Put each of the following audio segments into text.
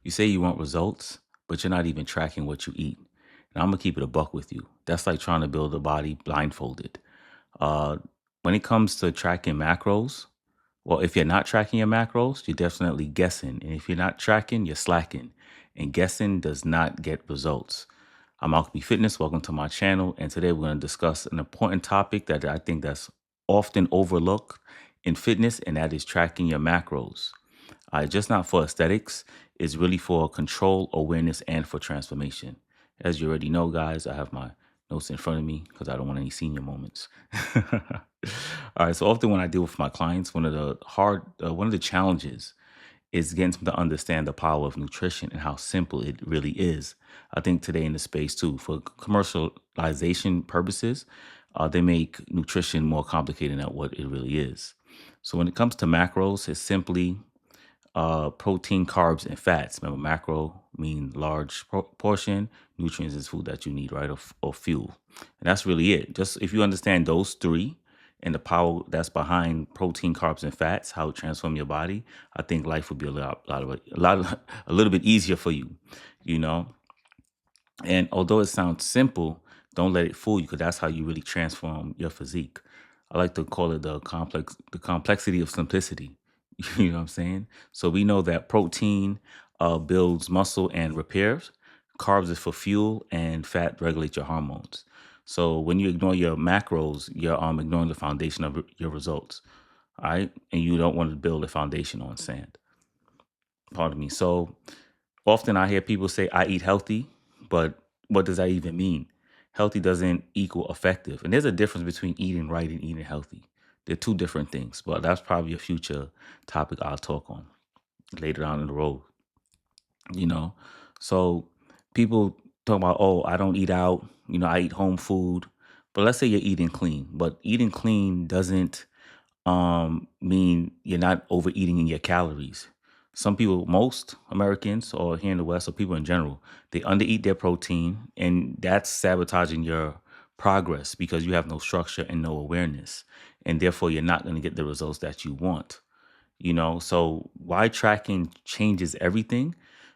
You say you want results, but you're not even tracking what you eat. And I'm gonna keep it a buck with you. That's like trying to build a body blindfolded. Uh, when it comes to tracking macros, well, if you're not tracking your macros, you're definitely guessing. And if you're not tracking, you're slacking. And guessing does not get results. I'm Alchemy Fitness. Welcome to my channel. And today we're going to discuss an important topic that I think that's often overlooked in fitness, and that is tracking your macros. Just not for aesthetics, it's really for control, awareness, and for transformation. As you already know, guys, I have my notes in front of me because I don't want any senior moments. All right, so often when I deal with my clients, one of the challenges is getting them to understand the power of nutrition and how simple it really is. I think today in the space too, for commercialization purposes, they make nutrition more complicated than what it really is. So when it comes to macros, it's simply protein, carbs, and fats. Remember, macro mean large portion. Nutrients is food that you need, right? Or fuel. And that's really it. Just if you understand those three and the power that's behind protein, carbs, and fats, how it transform your body, I think life would be a little bit easier for you, you know. And although it sounds simple, don't let it fool you because that's how you really transform your physique. I like to call it the complexity of simplicity. You know what I'm saying? So we know that protein builds muscle and repairs. Carbs is for fuel, and fat regulates your hormones. So when you ignore your macros, you're ignoring the foundation of your results. All right, and you don't want to build a foundation on sand. Pardon me. So often I hear people say, I eat healthy, but what does that even mean? Healthy doesn't equal effective. And there's a difference between eating right and eating healthy. They're two different things, but that's probably a future topic I'll talk on later down in the road, you know? So people talk about, oh, I don't eat out, I eat home food. But let's say you're eating clean, but eating clean doesn't mean you're not overeating in your calories. Some people, most Americans or here in the West or people in general, they undereat their protein, and that's sabotaging your progress because you have no structure and no awareness. And therefore you're not going to get the results that you want. So why tracking changes everything?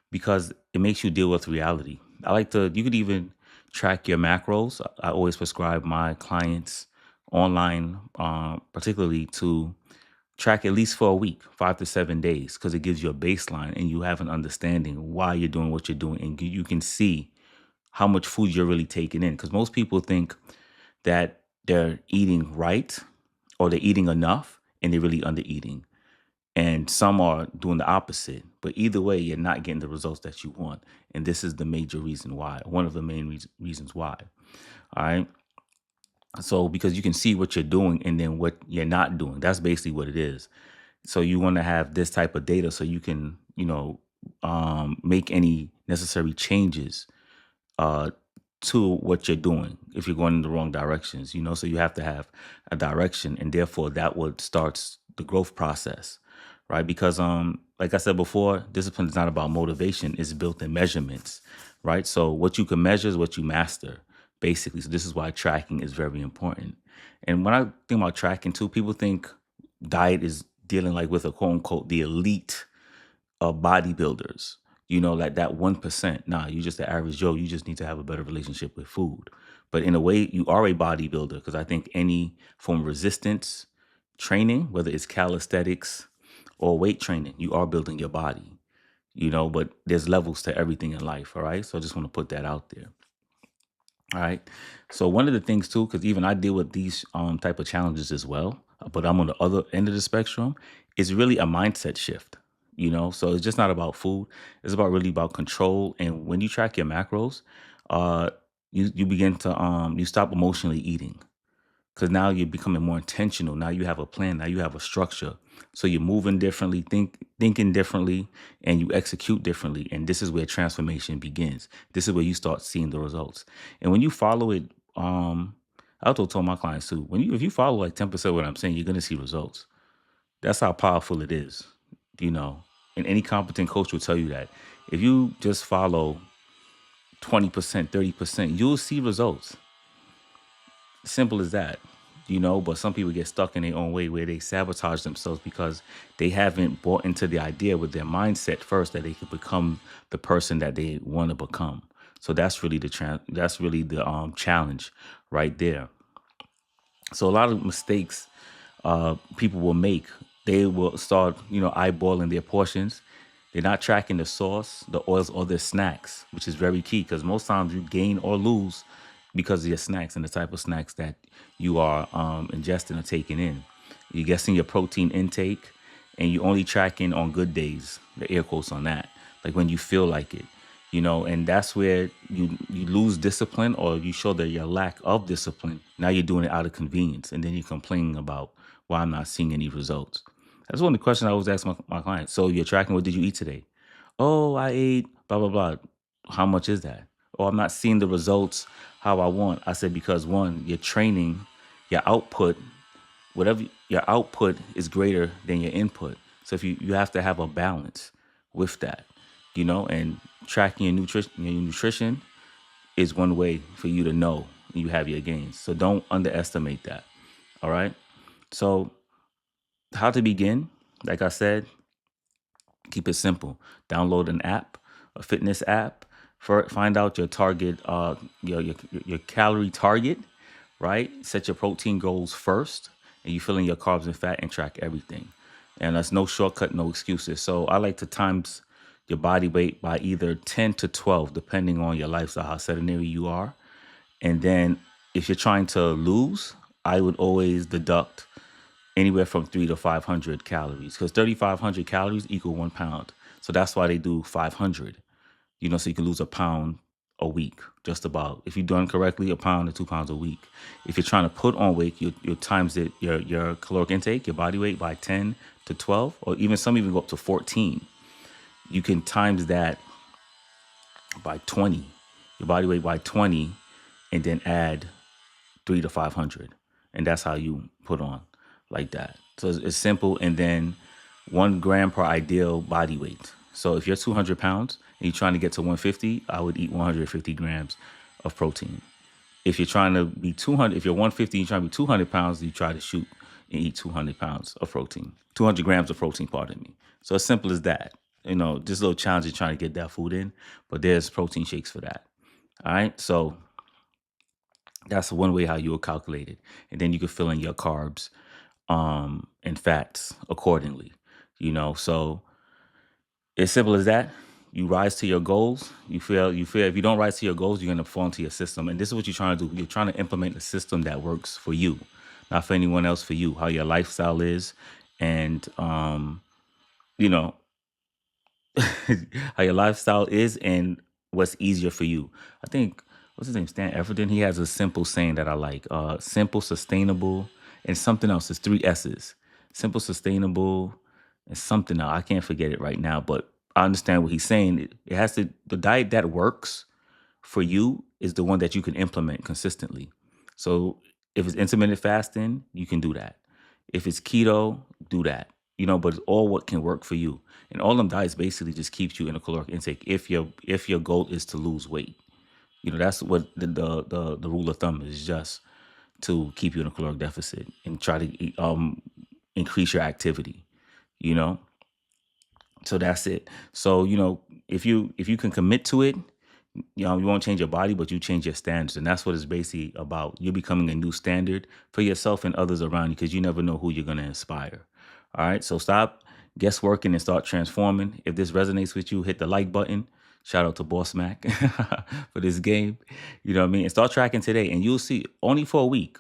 Because it makes you deal with reality. You could even track your macros. I always prescribe my clients online, particularly to track at least for a week, 5 to 7 days, because it gives you a baseline and you have an understanding why you're doing what you're doing. And you can see how much food you're really taking in. Because most people think that they're eating right or they're eating enough and they're really under eating, and some are doing the opposite. But either way, you're not getting the results that you want, and this is the major reason why. One of the main reasons why. All right. So because you can see what you're doing and then what you're not doing. That's basically what it is. So you want to have this type of data so you can, make any necessary changes uh, to what you're doing if you're going in the wrong directions. So you have to have a direction, and therefore that what starts the growth process, right? Because like I said before, discipline is not about motivation, it's built in measurements, right? So what you can measure is what you master, basically. So this is why tracking is very important. And when I think about tracking too, people think diet is dealing like with a quote unquote the elite bodybuilders, like that 1%. Nah, you just the average Joe. You just need to have a better relationship with food. But in a way, you are a bodybuilder because I think any form of resistance training, whether it's calisthenics or weight training, you are building your body, but there's levels to everything in life. All right. So I just want to put that out there. All right. So one of the things too, because even I deal with these type of challenges as well, but I'm on the other end of the spectrum, is really a mindset shift. So it's just not about food. It's about control. And when you track your macros, uh, you begin to you stop emotionally eating because now you're becoming more intentional. Now you have a plan. Now you have a structure. So you're moving differently, thinking differently, and you execute differently. And this is where transformation begins. This is where you start seeing the results. And when you follow it, I also told my clients too, if you follow like 10% of what I'm saying, you're gonna see results. That's how powerful it is, you know. And any competent coach will tell you that. If you just follow 20%, 30%, you'll see results. Simple as that. but some people get stuck in their own way where they sabotage themselves because they haven't bought into the idea with their mindset first that they can become the person that they want to become. So that's really the challenge right there. So a lot of mistakes people will make. They will start, eyeballing their portions. They're not tracking the sauce, the oils, or their snacks, which is very key because most times you gain or lose because of your snacks and the type of snacks that you are ingesting or taking in. You're guessing your protein intake, and you only tracking on good days. The air quotes on that, like when you feel like it, and that's where you lose discipline or you show that your lack of discipline. Now you're doing it out of convenience, and then you're complaining about why I'm not seeing any results. That's one of the questions I always ask my clients. So you're tracking, what did you eat today? Oh, I ate blah blah blah. How much is that? Oh, I'm not seeing the results how I want. I said because one, you're training, your output, whatever your output is greater than your input. So if you have to have a balance with that, and tracking your nutrition is one way for you to know you have your gains. So don't underestimate that. All right. So how to begin? Like I said, keep it simple. Download an app, a fitness app. Find out your target, your calorie target, right? Set your protein goals first, and you fill in your carbs and fat and track everything. And that's no shortcut, no excuses. So I like to times your body weight by either 10 to 12, depending on your lifestyle, how sedentary you are. And then if you're trying to lose, I would always deduct anywhere from 3 to 500 calories because 3,500 calories equal 1 pound. So that's why they do 500, so you can lose a pound a week, just about. If you're doing correctly, a pound to 2 pounds a week. If you're trying to put on weight, you times your caloric intake, your body weight by 10 to 12, or even some even go up to 14. You can times that by 20, your body weight by 20, and then add 3 to 500, and that's how you put on like that. So it's simple, and then 1 gram per ideal body weight. So if you're 200 pounds and you're trying to get to 150, I would eat 150 grams of protein. If you're trying to be 200, if you're 150, you're trying to be 200 pounds, you try to shoot and eat 200 pounds of protein, 200 grams of protein, pardon me. So as simple as that, just a little challenge trying to get that food in, but there's protein shakes for that. All right. So that's one way how you will calculate it. And then you can fill in your carbs and fats accordingly. So as simple as that. You rise to your goals. You feel if you don't rise to your goals, you're gonna fall into your system. And this is what you're trying to do. You're trying to implement a system that works for you, not for anyone else, for you, how your lifestyle is, and you know, how your lifestyle is and what's easier for you. I think what's his name, Stan Everton. He has a simple saying that I like. Simple, sustainable, and something else. It's three S's. Simple, sustainable, and something else. I can't forget it right now, but I understand what he's saying. It has to the diet that works for you is the one that you can implement consistently. So if it's intermittent fasting, you can do that. If it's keto, do that. But it's all what can work for you. And all them diets basically just keeps you in a caloric intake if your goal is to lose weight. That's what the rule of thumb is, just to keep you in a caloric deficit and try to increase your activity. You know, so that's it. So if you can commit to it, you won't change your body, but you change your standards. And that's what it's basically about. You're becoming a new standard for yourself and others around you because you never know who you're going to inspire. All right. So stop guessworking and start transforming. If this resonates with you, hit the like button. Shout out to Boss Mac for this game. You know what I mean? And start tracking today. And you'll see only for a week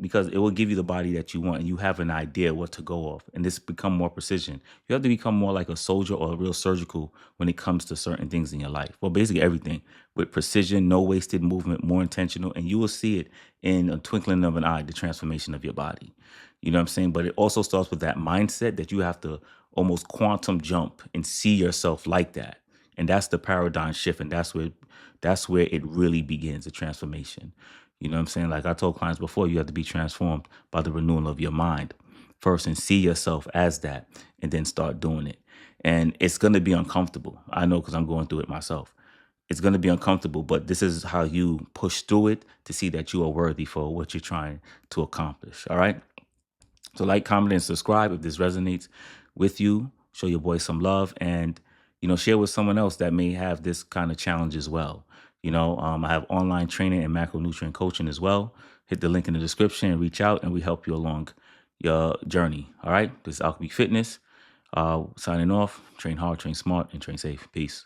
because it will give you the body that you want and you have an idea what to go off and this become more precision. You have to become more like a soldier or a real surgical when it comes to certain things in your life. Well, basically everything with precision, no wasted movement, more intentional, and you will see it in a twinkling of an eye, the transformation of your body. You know what I'm saying? But it also starts with that mindset that you have to almost quantum jump and see yourself like that. And that's the paradigm shift. And that's where it really begins, the transformation. You know what I'm saying? Like I told clients before, you have to be transformed by the renewal of your mind first and see yourself as that and then start doing it. And it's going to be uncomfortable. I know because I'm going through it myself. It's going to be uncomfortable, but this is how you push through it to see that you are worthy for what you're trying to accomplish. All right. So like, comment, and subscribe if this resonates with you. Show your boy some love, and share with someone else that may have this kind of challenge as well. I have online training and macronutrient coaching as well. Hit the link in the description and reach out, and we help you along your journey. All right. This is Alchemy Fitness. Signing off. Train hard, train smart, and train safe. Peace.